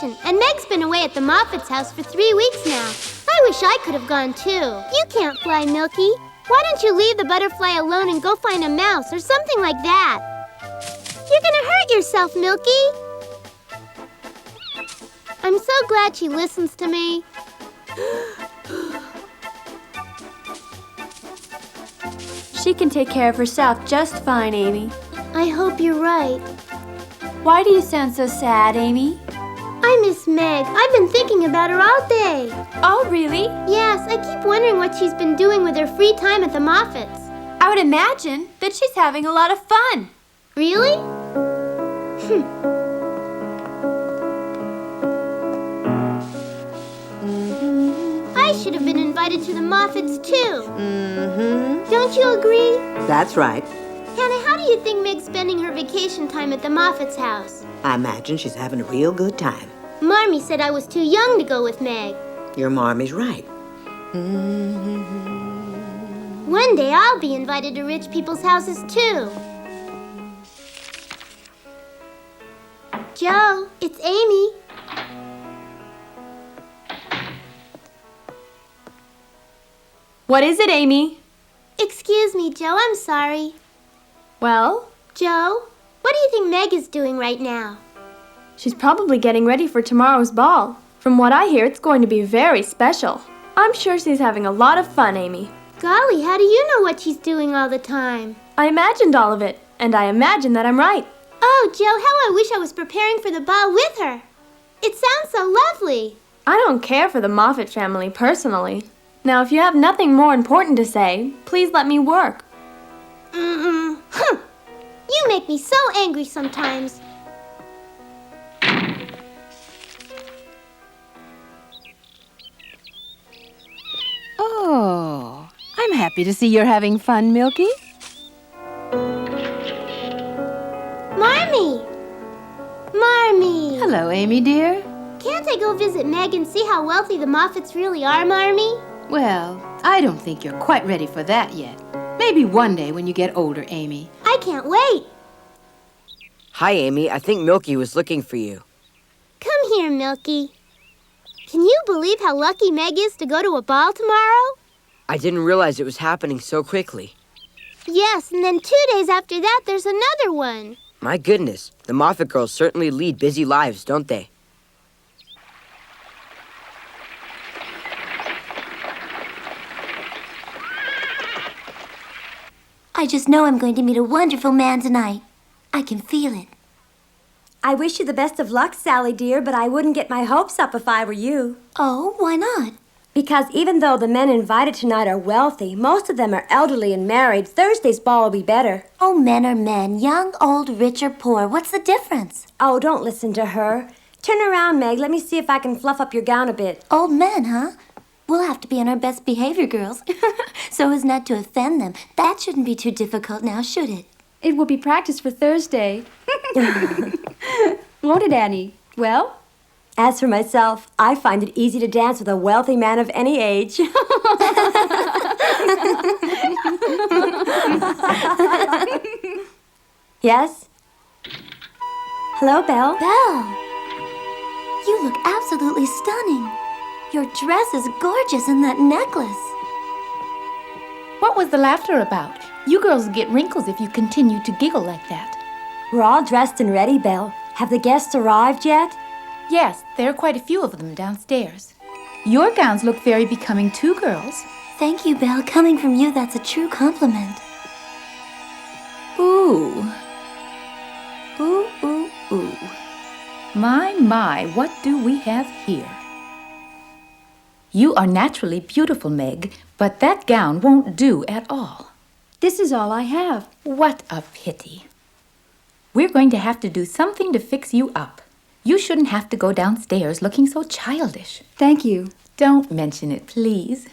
vacation, and Meg's been away at the Moffats' house for 3 weeks now. I wish I could have gone too. You can't fly, Milky. Why don't you leave the butterfly alone and go find a mouse or something like that? You're gonna hurt yourself, Milky. I'm so glad she listens to me. She can take care of herself just fine, Amy. I hope you're right. Why do you sound so sad, Amy? I miss Meg. I've been thinking about her all day. Oh, really? Yes, I keep wondering what she's been doing with her free time at the Moffats. I would imagine that she's having a lot of fun. Really? I should have been invited to the Moffats, too. Don't you agree? That's right. Hannah, how do you think Meg's spending her vacation time at the Moffats' house? I imagine she's having a real good time. Marmee said I was too young to go with Meg. Your Marmee's right. One day I'll be invited to rich people's houses, too. Joe, it's Amy. What is it, Amy? Excuse me, Joe, I'm sorry. Well? Joe, what do you think Meg is doing right now? She's probably getting ready for tomorrow's ball. From what I hear, it's going to be very special. I'm sure she's having a lot of fun, Amy. Golly, how do you know what she's doing all the time? I imagined all of it, and I imagine that I'm right. Oh, Joe, how I wish I was preparing for the ball with her. It sounds so lovely. I don't care for the Moffat family personally. Now, if you have nothing more important to say, please let me work. You make me so angry sometimes. Oh, I'm happy to see you're having fun, Milky. Marmee! Marmee! Hello, Amy, dear. Can't I go visit Meg and see how wealthy the Moffats really are, Marmee? Well, I don't think you're quite ready for that yet. Maybe one day when you get older, Amy. I can't wait. Hi, Amy. I think Milky was looking for you. Come here, Milky. Can you believe how lucky Meg is to go to a ball tomorrow? I didn't realize it was happening so quickly. Yes, and then 2 days after that, there's another one. My goodness, the Moffat girls certainly lead busy lives, don't they? I just know I'm going to meet a wonderful man tonight. I can feel it. I wish you the best of luck, Sally dear, but I wouldn't get my hopes up if I were you. Oh, why not? Because even though the men invited tonight are wealthy, most of them are elderly and married. Thursday's ball will be better. Oh, men are men. Young, old, rich, or poor. What's the difference? Oh, don't listen to her. Turn around, Meg. Let me see if I can fluff up your gown a bit. Old men, huh? We'll have to be on our best behavior, girls. So as not to offend them. That shouldn't be too difficult now, should it? It will be practice for Thursday. Won't it, Annie? Well? As for myself, I find it easy to dance with a wealthy man of any age. Yes? Hello, Belle? Belle! You look absolutely stunning. Your dress is gorgeous and that necklace. What was the laughter about? You girls get wrinkles if you continue to giggle like that. We're all dressed and ready, Belle. Have the guests arrived yet? Yes, there are quite a few of them downstairs. Your gowns look very becoming too, girls. Thank you, Belle. Coming from you, that's a true compliment. Ooh. Ooh, ooh, ooh. My, what do we have here? You are naturally beautiful, Meg, but that gown won't do at all. This is all I have. What a pity. We're going to have to do something to fix you up. You shouldn't have to go downstairs looking so childish. Thank you. Don't mention it, please.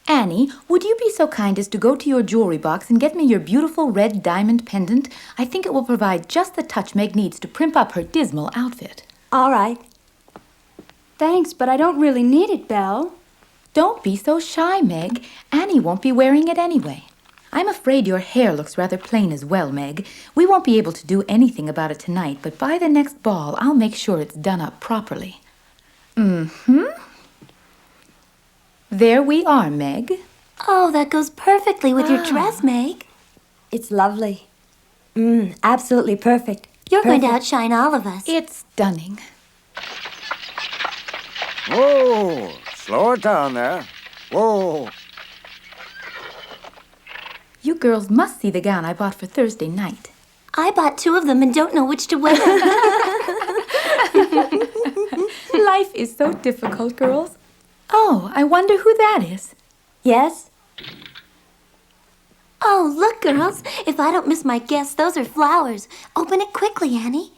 Annie, would you be so kind as to go to your jewelry box and get me your beautiful red diamond pendant? I think it will provide just the touch Meg needs to primp up her dismal outfit. All right. Thanks, but I don't really need it, Belle. Don't be so shy, Meg. Annie won't be wearing it anyway. I'm afraid your hair looks rather plain as well, Meg. We won't be able to do anything about it tonight, but by the next ball, I'll make sure it's done up properly. There we are, Meg. Oh, that goes perfectly with your dress, Meg. It's lovely. Absolutely perfect. You're going to outshine all of us. It's stunning. Whoa! Slow it down there. Whoa! You girls must see the gown I bought for Thursday night. I bought 2 of them and don't know which to wear. Life is so difficult, girls. Oh, I wonder who that is. Yes? Oh, look, girls. If I don't miss my guess, those are flowers. Open it quickly, Annie.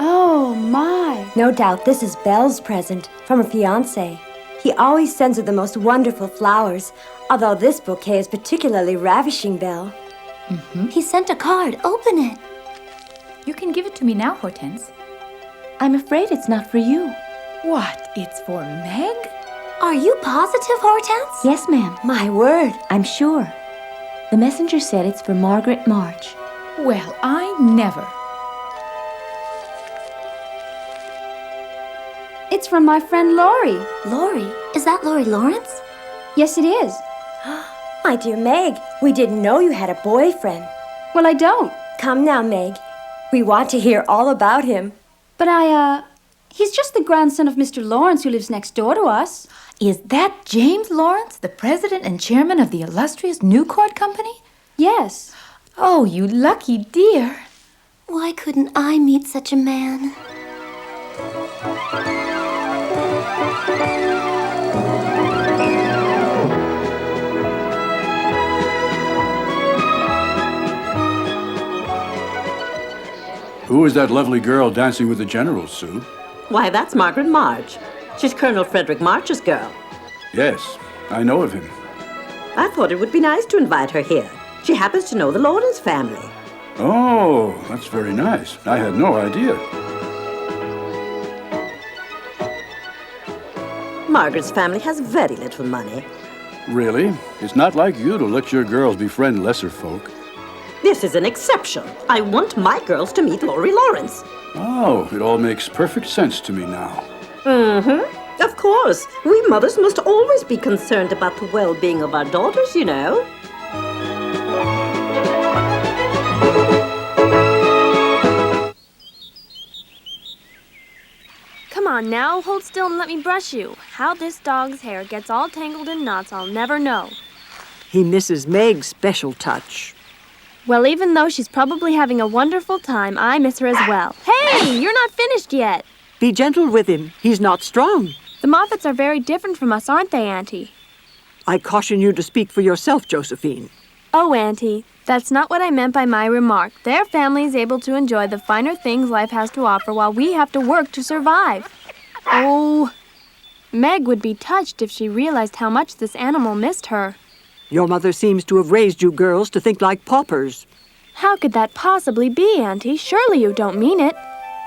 Oh, my. No doubt this is Belle's present from her fiancé. He always sends her the most wonderful flowers, although this bouquet is particularly ravishing, Belle. He sent a card. Open it. You can give it to me now, Hortense. I'm afraid it's not for you. What? It's for Meg? Are you positive, Hortense? Yes, ma'am. My word. I'm sure. The messenger said it's for Margaret March. Well, I never. It's from my friend Laurie. Laurie? Is that Laurie Lawrence? Yes, it is. My dear Meg, we didn't know you had a boyfriend. Well, I don't. Come now, Meg. We want to hear all about him. But he's just the grandson of Mr. Lawrence who lives next door to us. Is that James Lawrence, the president and chairman of the illustrious Newcourt Company? Yes. Oh, you lucky dear. Why couldn't I meet such a man? Who is that lovely girl dancing with the generals, Sue? Why, that's Margaret March. She's Colonel Friedrich March's girl. Yes, I know of him. I thought it would be nice to invite her here. She happens to know the Lawrence family. Oh, that's very nice. I had no idea. Margaret's family has very little money. Really? It's not like you to let your girls befriend lesser folk. This is an exception. I want my girls to meet Laurie Lawrence. Oh, it all makes perfect sense to me now. Of course. We mothers must always be concerned about the well-being of our daughters, you know. Come on now, hold still and let me brush you. How this dog's hair gets all tangled in knots, I'll never know. He misses Meg's special touch. Well, even though she's probably having a wonderful time, I miss her as well. Hey, you're not finished yet. Be gentle with him. He's not strong. The Moffats are very different from us, aren't they, Auntie? I caution you to speak for yourself, Josephine. Oh, Auntie, that's not what I meant by my remark. Their family is able to enjoy the finer things life has to offer while we have to work to survive. Oh, Meg would be touched if she realized how much this animal missed her. Your mother seems to have raised you girls to think like paupers. How could that possibly be, Auntie? Surely you don't mean it.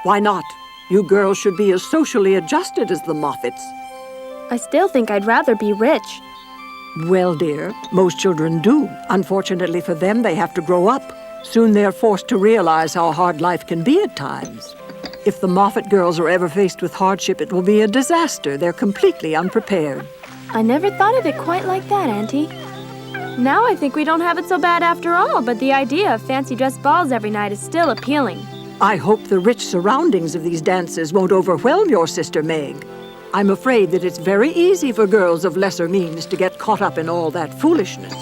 Why not? You girls should be as socially adjusted as the Moffats. I still think I'd rather be rich. Well, dear, most children do. Unfortunately for them, they have to grow up. Soon they're forced to realize how hard life can be at times. If the Moffat girls are ever faced with hardship, it will be a disaster. They're completely unprepared. I never thought of it quite like that, Auntie. Now I think we don't have it so bad after all, but the idea of fancy dress balls every night is still appealing. I hope the rich surroundings of these dances won't overwhelm your sister Meg. I'm afraid that it's very easy for girls of lesser means to get caught up in all that foolishness.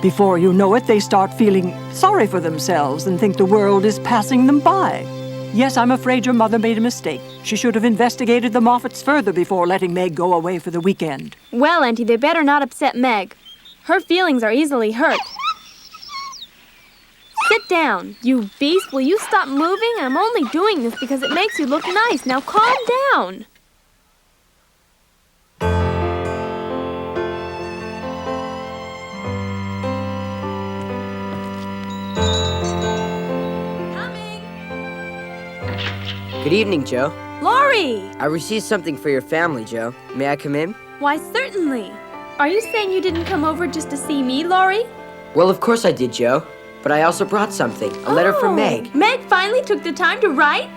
Before you know it, they start feeling sorry for themselves and think the world is passing them by. Yes, I'm afraid your mother made a mistake. She should have investigated the Moffats further before letting Meg go away for the weekend. Well, Auntie, they better not upset Meg. Her feelings are easily hurt. Sit down. You beast, will you stop moving? I'm only doing this because it makes you look nice. Now calm down. Good evening, Joe. Laurie! Laurie! I received something for your family, Joe. May I come in? Why, certainly. Are you saying you didn't come over just to see me, Laurie? Well, of course I did, Joe. But I also brought something. A letter from Meg. Meg finally took the time to write?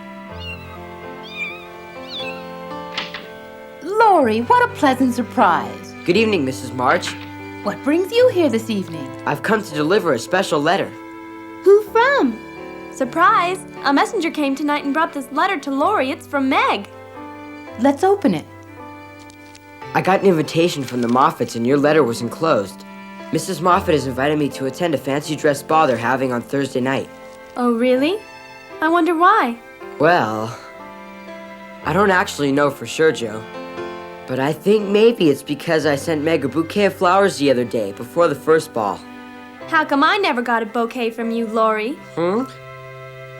Laurie, what a pleasant surprise. Good evening, Mrs. March. What brings you here this evening? I've come to deliver a special letter. Who from? Surprise! A messenger came tonight and brought this letter to Laurie. It's from Meg. Let's open it. I got an invitation from the Moffats and your letter was enclosed. Mrs. Moffat has invited me to attend a fancy dress ball they're having on Thursday night. Oh, really? I wonder why. Well, I don't actually know for sure, Joe. But I think maybe it's because I sent Meg a bouquet of flowers the other day before the first ball. How come I never got a bouquet from you, Laurie?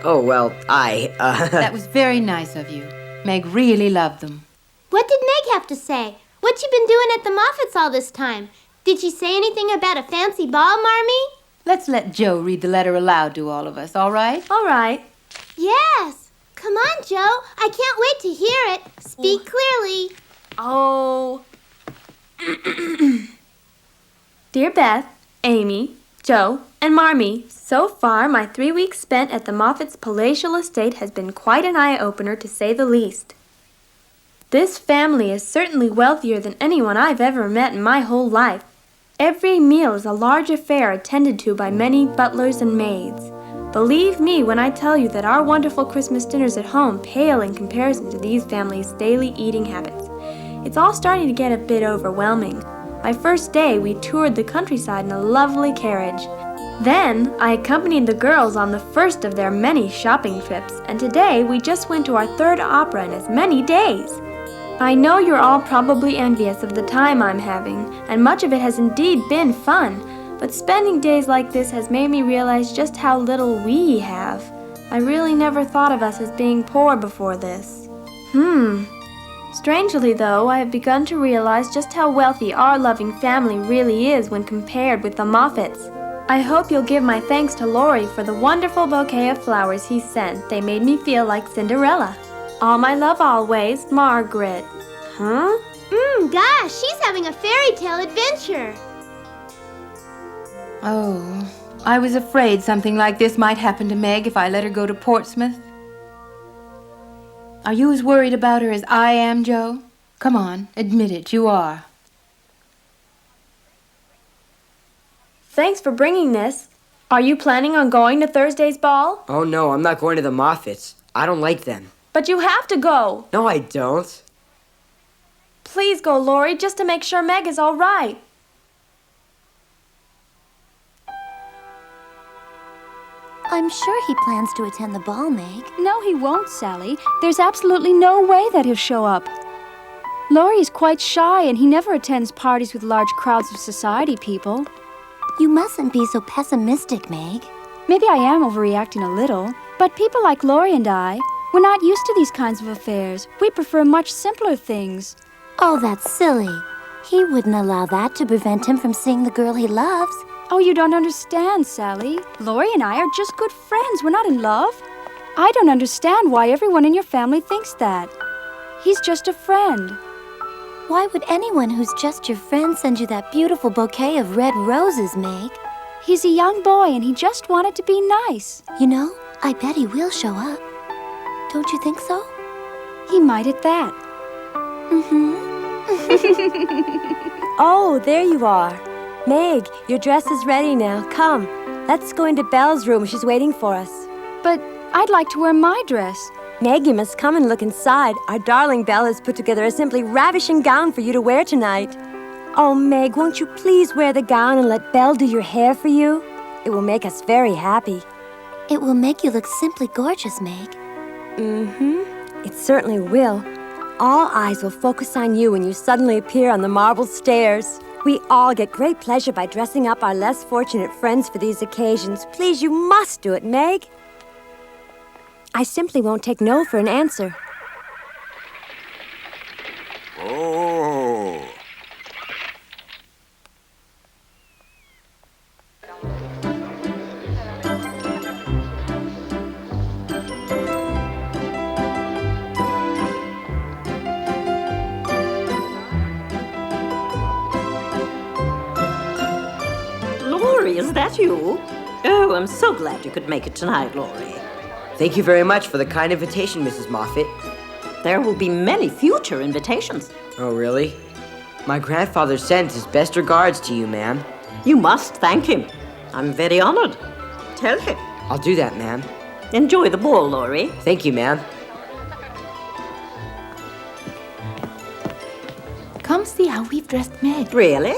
Oh, well, That was very nice of you. Meg really loved them. What did Meg have to say? What you been doing at the Moffats all this time? Did she say anything about a fancy ball, Marmee? Let's let Joe read the letter aloud to all of us, all right? All right. Yes. Come on, Joe. I can't wait to hear it. Speak clearly. Oh. Dear Beth, Amy, Joe, and Marmee, so far my 3 weeks spent at the Moffats' palatial estate has been quite an eye-opener, to say the least. This family is certainly wealthier than anyone I've ever met in my whole life. Every meal is a large affair attended to by many butlers and maids. Believe me when I tell you that our wonderful Christmas dinners at home pale in comparison to these families' daily eating habits. It's all starting to get a bit overwhelming. My first day, we toured the countryside in a lovely carriage. Then, I accompanied the girls on the first of their many shopping trips, and today we just went to our third opera in as many days. I know you're all probably envious of the time I'm having, and much of it has indeed been fun, but spending days like this has made me realize just how little we have. I really never thought of us as being poor before this. Strangely, though, I have begun to realize just how wealthy our loving family really is when compared with the Moffats. I hope you'll give my thanks to Laurie for the wonderful bouquet of flowers he sent. They made me feel like Cinderella. All my love always, Margaret. Gosh, she's having a fairy tale adventure. Oh, I was afraid something like this might happen to Meg if I let her go to Portsmouth. Are you as worried about her as I am, Joe? Come on, admit it, you are. Thanks for bringing this. Are you planning on going to Thursday's ball? Oh, no, I'm not going to the Moffats. I don't like them. But you have to go. No, I don't. Please go, Laurie, just to make sure Meg is all right. I'm sure he plans to attend the ball, Meg. No, he won't, Sally. There's absolutely no way that he'll show up. Laurie is quite shy, and he never attends parties with large crowds of society people. You mustn't be so pessimistic, Meg. Maybe I am overreacting a little, but people like Laurie and I, we're not used to these kinds of affairs. We prefer much simpler things. Oh, that's silly. He wouldn't allow that to prevent him from seeing the girl he loves. Oh, you don't understand, Sally. Laurie and I are just good friends. We're not in love. I don't understand why everyone in your family thinks that. He's just a friend. Why would anyone who's just your friend send you that beautiful bouquet of red roses, Meg? He's a young boy and he just wanted to be nice. You know, I bet he will show up. Don't you think so? He might at that. Oh, there you are. Meg, your dress is ready now. Come, let's go into Belle's room. She's waiting for us. But I'd like to wear my dress. Meg, you must come and look inside. Our darling Belle has put together a simply ravishing gown for you to wear tonight. Oh, Meg, won't you please wear the gown and let Belle do your hair for you? It will make us very happy. It will make you look simply gorgeous, Meg. It certainly will. All eyes will focus on you when you suddenly appear on the marble stairs. We all get great pleasure by dressing up our less fortunate friends for these occasions. Please, you must do it, Meg. I simply won't take no for an answer. Oh. is that you? Oh, I'm so glad you could make it tonight, Laurie. Thank you very much for the kind invitation, Mrs. Moffat. There will be many future invitations. Oh, really? My grandfather sends his best regards to you, ma'am. You must thank him. I'm very honored. Tell him. I'll do that, ma'am. Enjoy the ball, Laurie. Thank you, ma'am. Come see how we've dressed Meg. Really?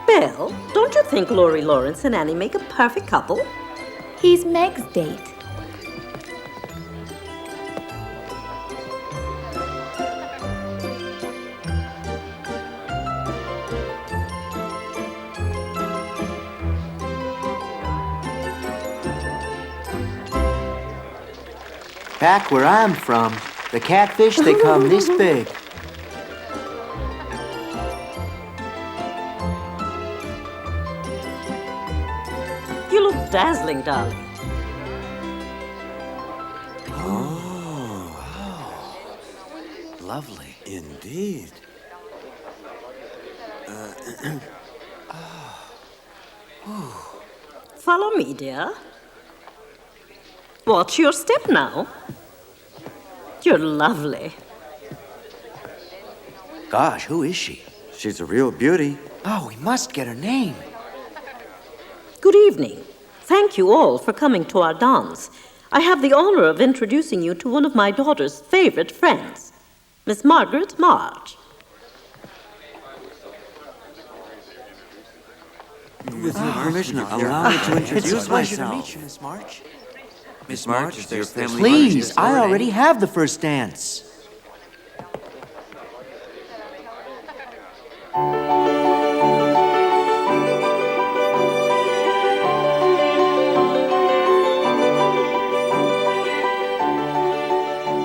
Belle, don't you think Laurie Lawrence and Annie make a perfect couple? He's Meg's date. Back where I'm from, the catfish, they come this big. You look dazzling, darling. Lovely. Indeed. Follow me, dear. Watch your step now. You're lovely. Gosh, who is she? She's a real beauty. Oh, we must get her name. Good evening. Thank you all for coming to our dance. I have the honor of introducing you to one of my daughter's favorite friends, Miss Margaret March. With your permission, allow me to introduce It's a pleasure to myself. meet you, Miss March. Miss March, is your family... Please, I already have the first dance.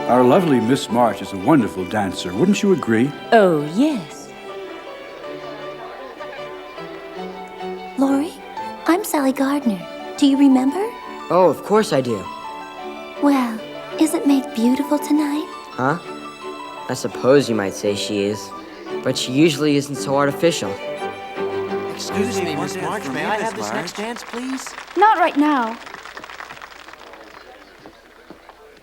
Our lovely Miss March is a wonderful dancer, wouldn't you agree? Oh, yes. Laurie, I'm Sally Gardner. Do you remember? Oh, of course I do. Well, isn't Meg beautiful tonight? Huh? I suppose you might say she is. But she usually isn't so artificial. Excuse me, Miss March, may I have this next dance, please? Not right now.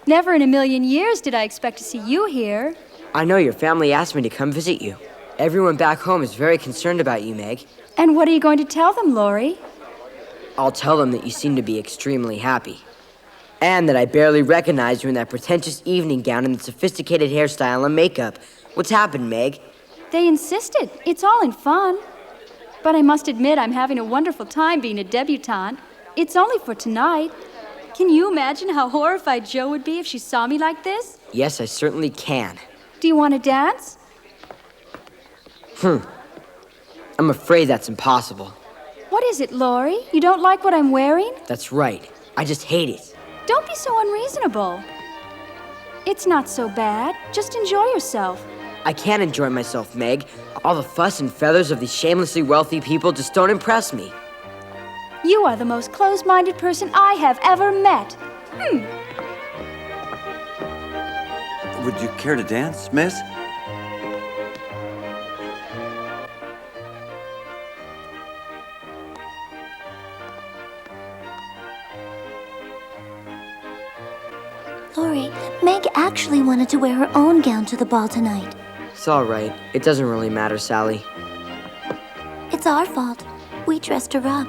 Never in a million years did I expect to see you here. I know your family asked me to come visit you. Everyone back home is very concerned about you, Meg. And what are you going to tell them, Laurie? I'll tell them that you seem to be extremely happy. And that I barely recognize you in that pretentious evening gown and the sophisticated hairstyle and makeup. What's happened, Meg? They insisted. It's all in fun. But I must admit I'm having a wonderful time being a debutante. It's only for tonight. Can you imagine how horrified Jo would be if she saw me like this? Yes, I certainly can. Do you want to dance? I'm afraid that's impossible. What is it, Laurie? You don't like what I'm wearing? That's right. I just hate it. Don't be so unreasonable. It's not so bad. Just enjoy yourself. I can't enjoy myself, Meg. All the fuss and feathers of these shamelessly wealthy people just don't impress me. You are the most closed-minded person I have ever met. Would you care to dance, miss? Laurie, Meg actually wanted to wear her own gown to the ball tonight. It's all right. It doesn't really matter, Sally. It's our fault. We dressed her up.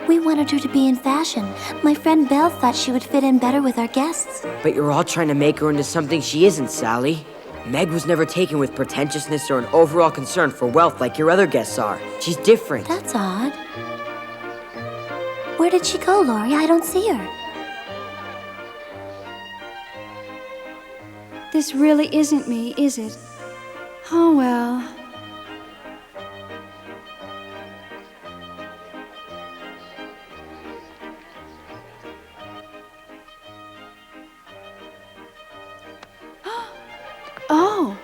We wanted her to be in fashion. My friend Belle thought she would fit in better with our guests. But you're all trying to make her into something she isn't, Sally. Meg was never taken with pretentiousness or an overall concern for wealth like your other guests are. She's different. That's odd. Where did she go, Laurie? I don't see her. This really isn't me, is it? Oh, well. Oh.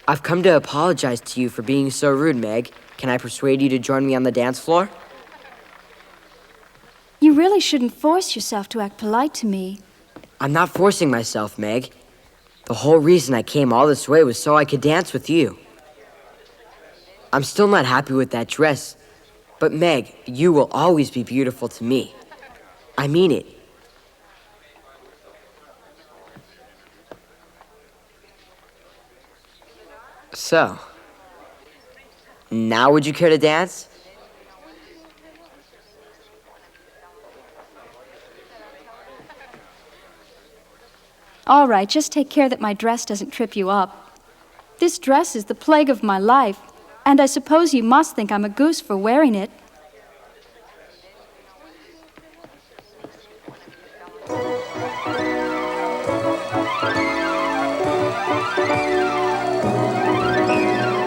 I've come to apologize to you for being so rude, Meg. Can I persuade you to join me on the dance floor? You really shouldn't force yourself to act polite to me. I'm not forcing myself, Meg. The whole reason I came all this way was so I could dance with you. I'm still not happy with that dress. But Meg, you will always be beautiful to me. I mean it. So, now would you care to dance? All right, just take care that my dress doesn't trip you up. This dress is the plague of my life, and I suppose you must think I'm a goose for wearing it.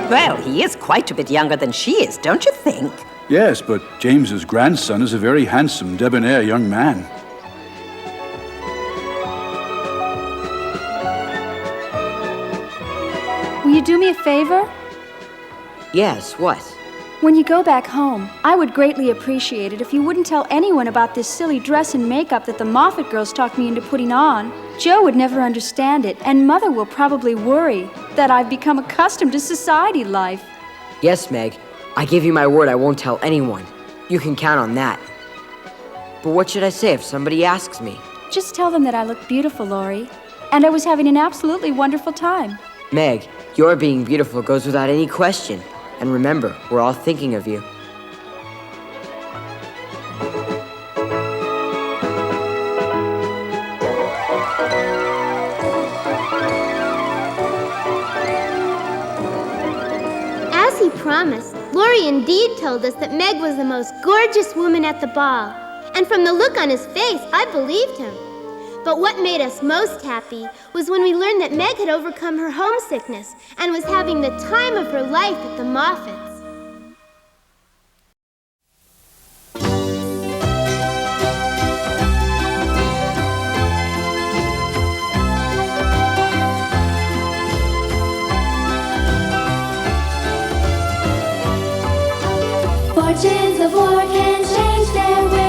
Well, he is quite a bit younger than she is, don't you think? Yes, but James's grandson is a very handsome, debonair young man. Will you do me a favor? Yes, what? When you go back home, I would greatly appreciate it if you wouldn't tell anyone about this silly dress and makeup that the Moffat girls talked me into putting on. Joe would never understand it, and Mother will probably worry that I've become accustomed to society life. Yes, Meg. I give you my word I won't tell anyone. You can count on that. But what should I say if somebody asks me? Just tell them that I look beautiful, Laurie, and I was having an absolutely wonderful time. Meg, your being beautiful goes without any question. And remember, we're all thinking of you. As he promised, Laurie indeed told us that Meg was the most gorgeous woman at the ball. And from the look on his face, I believed him. But what made us most happy was when we learned that Meg had overcome her homesickness and was having the time of her life at the Moffats. Fortunes of war can change their ways.